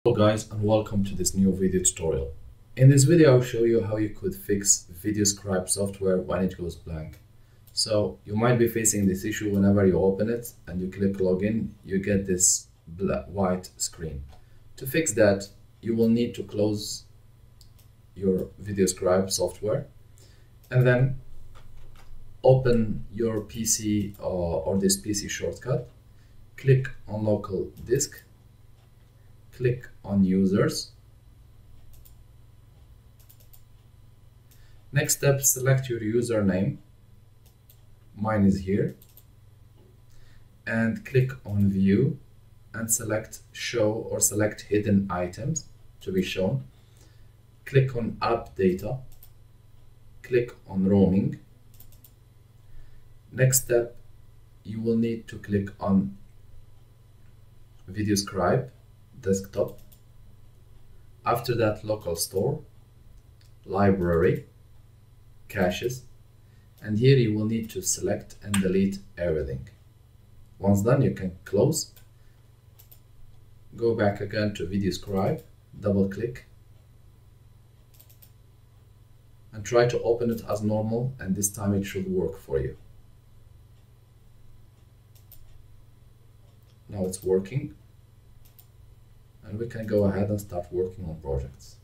Hello guys, and welcome to this new video tutorial. In this video I'll show you how you could fix VideoScribe software when it goes blank. So you might be facing this issue whenever you open it and you click login, you get this white screen. To fix that, you will need to close your VideoScribe software and then open your PC or this PC shortcut, click on local disk, click on users. Next step, select your username. Mine is here. And click on view and select show or select hidden items to be shown. Click on app data. Click on roaming. Next step, you will need to click on VideoScribe desktop. After that, local store, library, caches, and here you will need to select and delete everything. Once done, you can close, go back again to VideoScribe, double click, and try to open it as normal, and this time it should work for you. Now it's working. And we can go ahead and start working on projects.